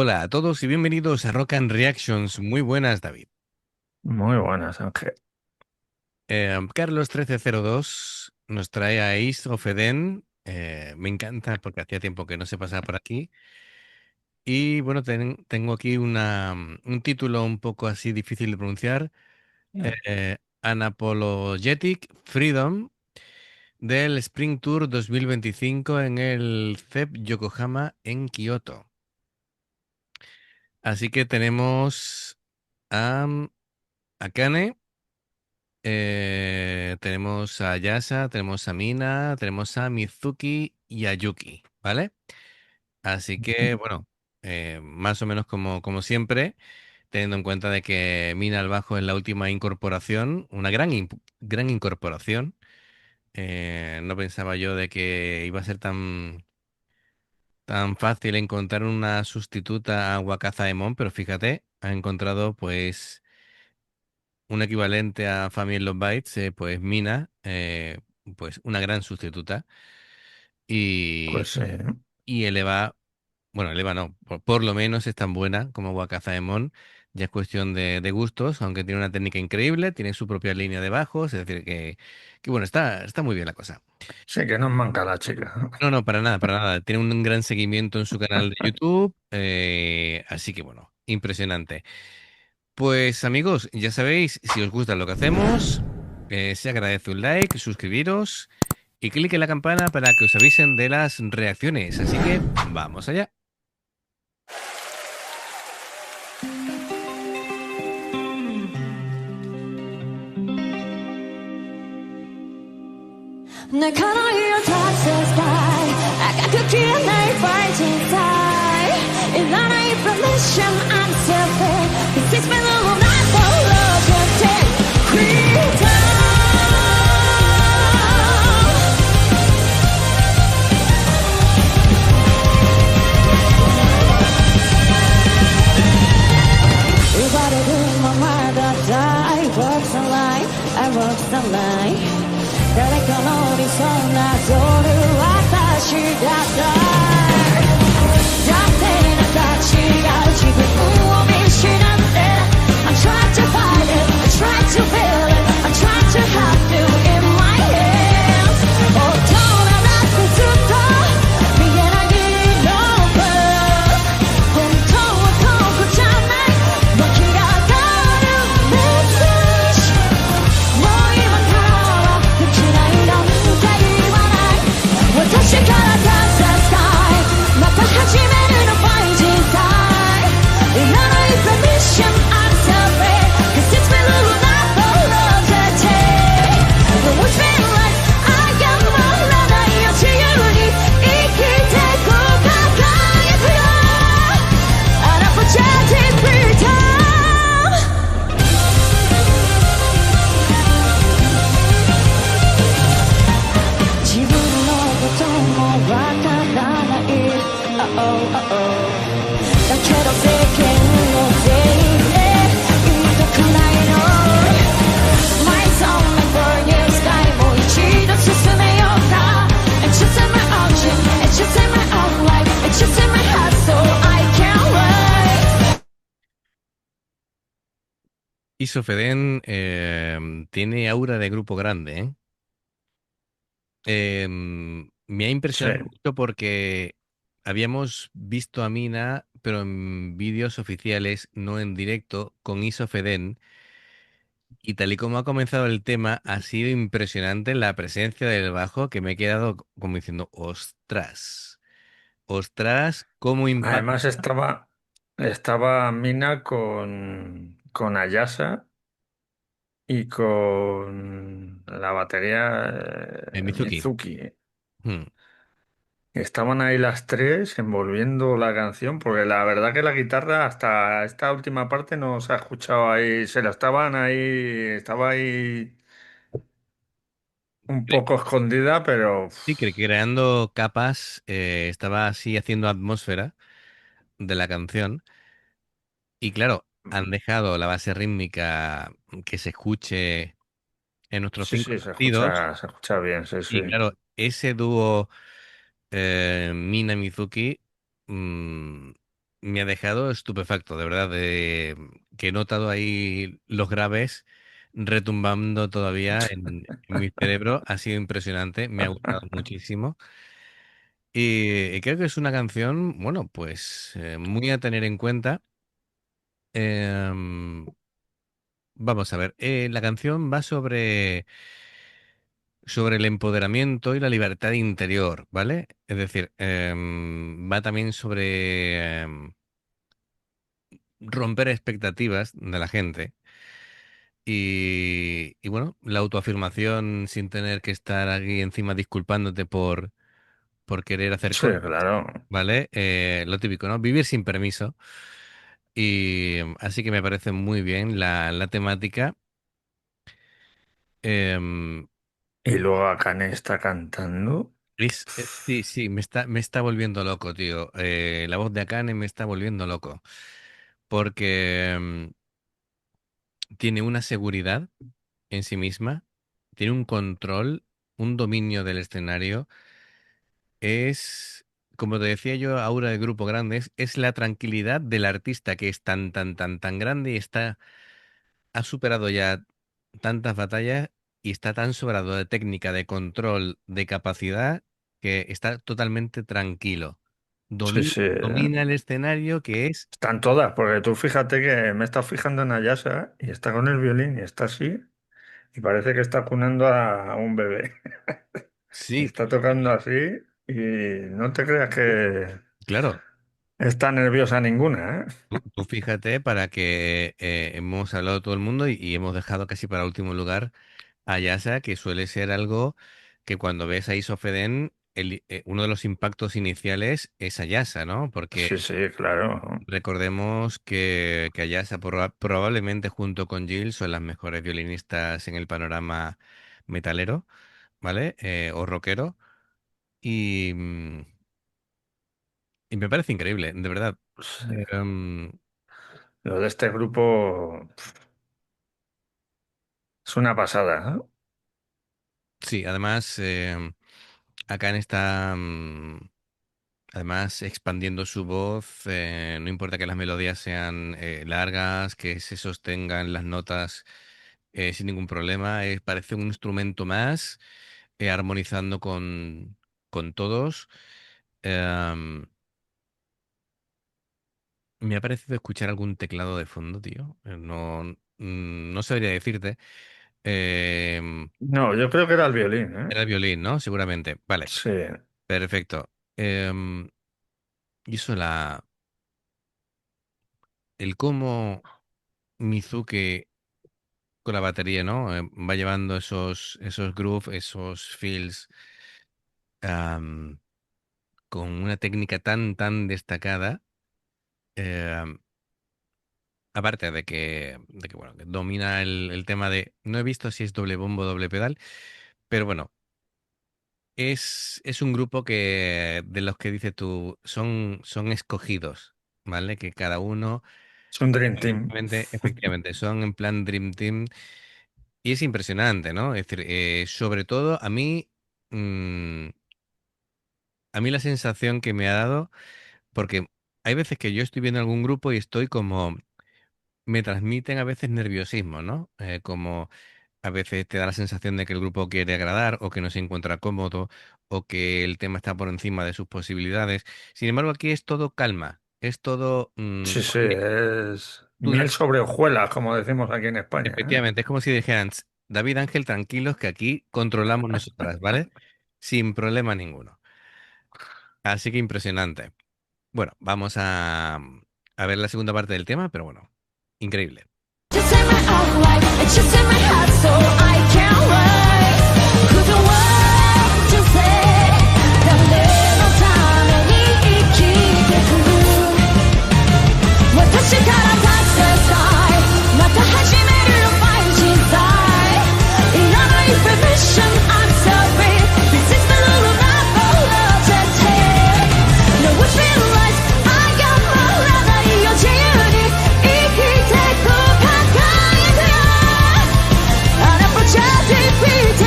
Hola a todos y bienvenidos a Rock and Reactions. Muy buenas, David. Muy buenas, Ángel. Carlos 1302 nos trae a Ace of Eden. Me encanta porque hacía tiempo que no se pasaba por aquí. Y bueno, tengo aquí un título un poco así difícil de pronunciar. Unapologetic Freedom del Spring Tour 2025 en el CEP Yokohama en Kioto. Así que tenemos a Akane. Tenemos a Yasa, tenemos a Mina, tenemos a Mizuki y a Yuki, ¿vale? Así que, bueno, más o menos como siempre, teniendo en cuenta de que Mina al bajo es la última incorporación, una gran incorporación. No pensaba yo de que iba a ser tan fácil encontrar una sustituta a Wakazaemon, pero fíjate, ha encontrado pues un equivalente a Family Love Bites, pues Mina, pues una gran sustituta. Y, Pues y Eleva, bueno, Eleva no, por lo menos es tan buena como Wakazaemon. Ya es cuestión de gustos, aunque tiene una técnica increíble, tiene su propia línea de bajos, es decir, que bueno, está muy bien la cosa. sí que nos manca la chica. No, no, para nada, para nada. Tiene un gran seguimiento en su canal de YouTube, así que bueno, impresionante. Pues amigos, ya sabéis, si os gusta lo que hacemos, se agradece un like, suscribiros y clic en la campana para que os avisen de las reacciones. Así que vamos allá. 泣かないよ permission I'm selfish Cause it's been a long night for love to take freedom I walk the line I walk the line 誰かの理想なぞる私だっただってな立ちがう自分を見失って I'm trying to fight it I'm trying to feel it I'm trying to have you in my hands 大人だってずっと見えないのか本当はここじゃない僕らがあるメッセージもう今からはできないなんて言わない私から助けたいまた始めるの fighting time permission I'm selfish Cause it's been a little night for love to take But it's been like I am 守らないよ自由に生きてこう輝くよ My song for you sky もう一度進めようか It's just in my ocean It's just in my own life It's just in my heart so I can't wait Isofeden tiene aura de grupo grande, ¿eh? Me ha Sí. impresionado mucho porque habíamos visto a Mina, pero en vídeos oficiales, no en directo, con Isofeden. Y tal y como ha comenzado el tema, ha sido impresionante la presencia del bajo que me he quedado como diciendo, ostras, ostras, cómo impacta. Además estaba Mina con Ayasa y con la batería Mizuki. Mizuki. Hmm. Estaban ahí las tres envolviendo la canción, porque la verdad que la guitarra hasta esta última parte no se ha escuchado ahí, se la estaban ahí, estaba ahí un Cre- poco escondida, pero Sí, creando capas, estaba así haciendo atmósfera de la canción. Y claro, han dejado la base rítmica que se escuche en nuestros sí, cinco sí, sentidos. se escucha bien, sí, sí. Y claro, ese dúo Mina Mizuki. me ha dejado estupefacto, de verdad, que he notado ahí los graves retumbando todavía en mi cerebro. Ha sido impresionante, me ha gustado muchísimo. Y creo que es una canción, bueno, pues muy a tener en cuenta. Em, Vamos a ver, la canción va sobre el empoderamiento y la libertad interior, ¿vale? Es decir, va también sobre romper expectativas de la gente y bueno, la autoafirmación sin tener que estar aquí encima disculpándote por querer hacer Sí, cosas, claro. ¿vale? Lo típico, ¿no? Vivir sin permiso. Y así que me parece muy bien la temática. Em, Y luego Akane está cantando. sí, sí, me está volviendo loco, tío. La voz de Akane me está volviendo loco. Porque tiene una seguridad en sí misma, tiene un control, un dominio del escenario. Es, como te decía yo, aura de grupo grandes, es la tranquilidad del artista que es tan, tan, tan, tan grande y ha superado ya tantas batallas y está tan sobrado de técnica, de control, de capacidad, que está totalmente tranquilo. Sí, sí. Domina el escenario que es, Están todas, porque tú fíjate que me he estado fijando en Ayasa y está con el violín y está así y parece que está cunando a un bebé. sí, Está tocando así y no te creas que claro. está nerviosa ninguna, ¿eh? Tú fíjate para que hemos hablado todo el mundo y hemos dejado casi para último lugar a Yasa, que suele ser algo que cuando ves a Isofeden, uno de los impactos iniciales es Ayasa, ¿no? Porque Sí, sí, claro. recordemos que Ayasa probablemente junto con Jill son las mejores violinistas en el panorama metalero, ¿vale? O rockero. Y, y me parece increíble, de verdad. Sí. Em, Lo de este grupo es una pasada, ¿eh? sí, además, acá está además expandiendo su voz, no importa que las melodías sean largas, que se sostengan las notas sin ningún problema, parece un instrumento más, armonizando con todos. Em, Me ha parecido escuchar algún teclado de fondo, tío. No, no sabría decirte. Em, No, yo creo que era el violín, ¿eh? Era el violín, ¿no? Seguramente. Vale, Sí, perfecto. Y eso, el cómo Mizuki con la batería, ¿no? Va llevando esos grooves, esos fills, am, con una técnica tan, tan destacada. am, Aparte de que, bueno, que domina el tema de. No he visto si es doble bombo o doble pedal, pero bueno, es un grupo de los que dices tú, son escogidos, ¿vale? Que cada uno. es un Dream Team. Efectivamente, son en plan Dream Team y es impresionante, ¿no? Es decir, sobre todo mm, a mí la sensación que me ha dado, porque hay veces que yo estoy viendo algún grupo y estoy como, me transmiten a veces nerviosismo, ¿no? Como a veces te da la sensación de que el grupo quiere agradar o que no se encuentra cómodo o que el tema está por encima de sus posibilidades. Sin embargo, aquí es todo calma, es todo, Sí, sí, oye, es tú miel sobre hojuelas, como decimos aquí en España, ¿eh? efectivamente, es como si dijeran, David Ángel, tranquilos que aquí controlamos nosotras, ¿vale? Sin problema ninguno. Así que impresionante. Bueno, vamos a ver la segunda parte del tema, pero bueno, increíble. Just in my own life, it's just in my heart, so I can't wait. Who's the world to say? 誰のために生きてく私から立つスカイまた始めるファイン人材いらない permission, I'm sorry. This is the rule of life, oh, just take. No one realize I got more than I your journey. 生きてく輝いて Unapologetic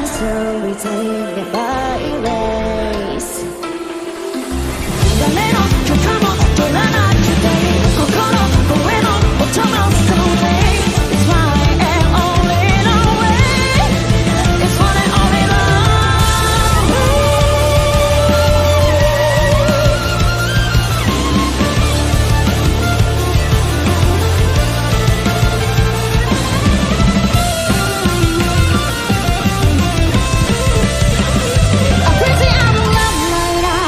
So we take it by race 誰の許可も取らなくて心声の音も So late It's one and only the way It's one and only love A crazy I'm a love lighter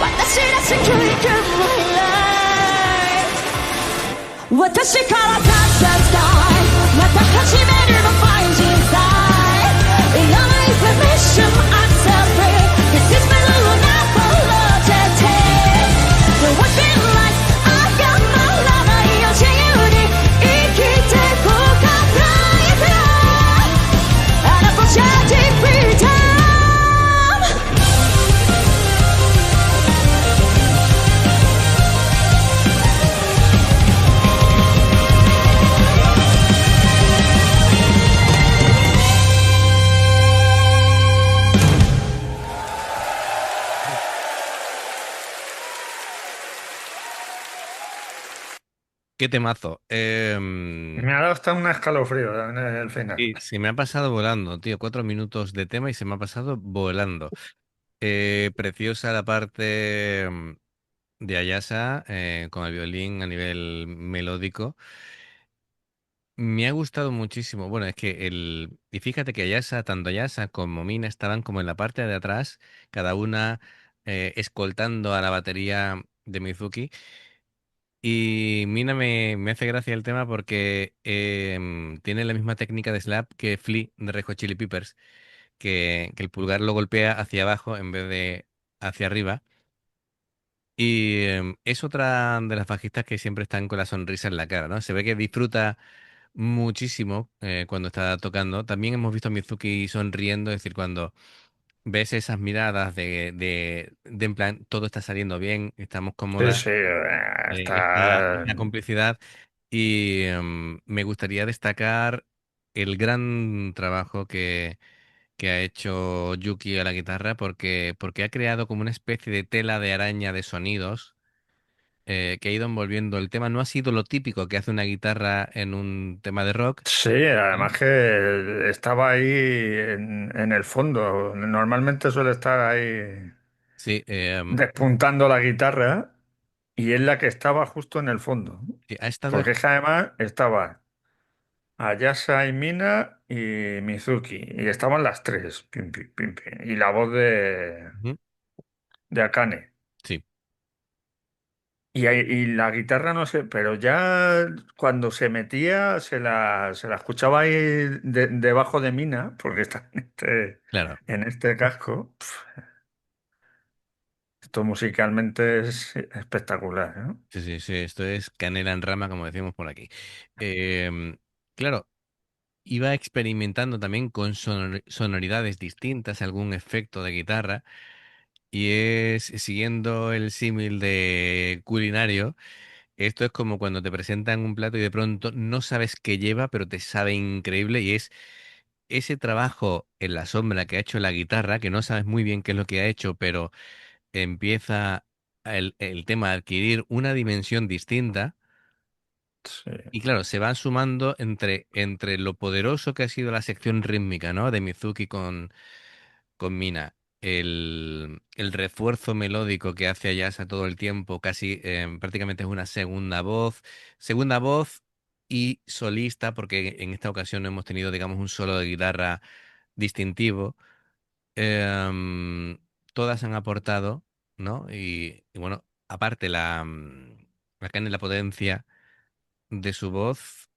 私らしく生きる my life 私から touch the sky また始めるの find inside いらない permission I'm so free This is my little unapologetic The one thing like I got my love 愛を自由に生きてこうか輝くあなたじゃ deep freedom Qué temazo. Me ha dado hasta un escalofrío en el final. Y se me ha pasado volando, tío. 4 minutos de tema y se me ha pasado volando. Preciosa la parte de Ayasa con el violín a nivel melódico. Me ha gustado muchísimo. Bueno, es que Y fíjate que Ayasa, tanto Ayasa como Mina estaban como en la parte de atrás, cada una escoltando a la batería de Mizuki. Y Mina me hace gracia el tema porque tiene la misma técnica de slap que Flea de Red Hot Chili Peppers, que el pulgar lo golpea hacia abajo en vez de hacia arriba. Y es otra de las bajistas que siempre están con la sonrisa en la cara, ¿no? Se ve que disfruta muchísimo cuando está tocando. También hemos visto a Mizuki sonriendo, es decir, cuando ves esas miradas de en plan, todo está saliendo bien, estamos Sí, cómodas, sí, está... esta complicidad. Y me gustaría destacar el gran trabajo que ha hecho Yuki a la guitarra porque ha creado como una especie de tela de araña de sonidos que ha ido envolviendo el tema. No ha sido lo típico que hace una guitarra en un tema de rock, Sí, ¿no? además que estaba ahí en el fondo. Normalmente suele estar ahí Sí, despuntando la guitarra y es la que estaba justo en el fondo. sí, ha estado... Porque es que además estaba Ayasa y Mina y Mizuki. Y estaban las tres. Pim, pim, pim, pim. Y la voz Ujú, de Akane. sí, Y la guitarra no sé, pero ya cuando se metía se la escuchaba ahí debajo de Mina, porque está claro. en este casco. Esto musicalmente es espectacular, ¿no? Sí, sí, sí, esto es canela en rama, como decimos por aquí. Em, claro, iba experimentando también con sonoridades distintas, algún efecto de guitarra, y es siguiendo el símil de culinario. Esto es como cuando te presentan un plato y de pronto no sabes qué lleva, pero te sabe increíble, y es ese trabajo en la sombra que ha hecho la guitarra, que no sabes muy bien qué es lo que ha hecho, pero empieza el tema a adquirir una dimensión distinta. Sí, Y claro, se van sumando entre lo poderoso que ha sido la sección rítmica, ¿no? De Mizuki con Mina, el refuerzo melódico que hace Ayasa todo el tiempo, casi prácticamente es una segunda voz y solista, porque en esta ocasión no hemos tenido, digamos, un solo de guitarra distintivo. Em, Todas han aportado, ¿no? Y bueno, aparte la carne y la potencia de su voz.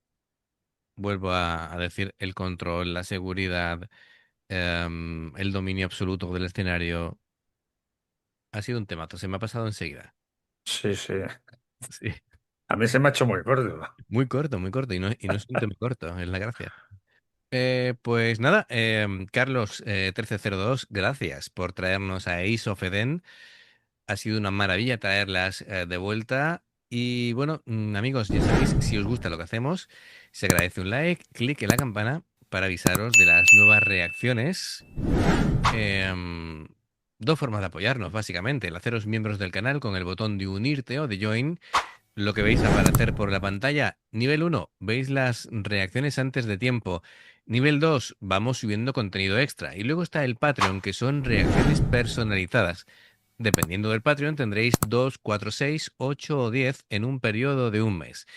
Vuelvo a decir, el control, la seguridad, el dominio absoluto del escenario. Ha sido un temazo, se me ha pasado enseguida. sí, sí. Sí. A mí se me ha hecho muy corto. Muy corto, y no es un tema corto, es la gracia. Pues nada, Carlos 1302, gracias por traernos a Ace of Eden. Ha sido una maravilla traerlas de vuelta. Y bueno, amigos, ya sabéis, si os gusta lo que hacemos, se agradece un like, clic en la campana para avisaros de las nuevas reacciones. Em, Dos formas de apoyarnos, básicamente. El haceros miembros del canal con el botón de unirte o de join. Lo que veis aparecer por la pantalla. Nivel 1, veis las reacciones antes de tiempo. Nivel 2, vamos subiendo contenido extra. Y luego está el Patreon, que son reacciones personalizadas. Dependiendo del Patreon, tendréis 2, 4, 6, 8 o 10 en un periodo de un mes.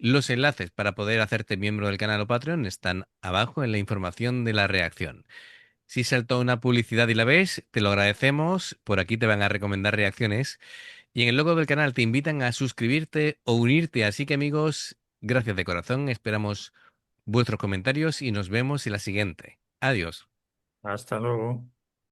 Los enlaces para poder hacerte miembro del canal o Patreon están abajo en la información de la reacción. Si saltó una publicidad y la ves, te lo agradecemos. Por aquí te van a recomendar reacciones. Y en el logo del canal te invitan a suscribirte o unirte. Así que amigos, gracias de corazón. Esperamos vuestros comentarios y nos vemos en la siguiente. Adiós. Hasta luego.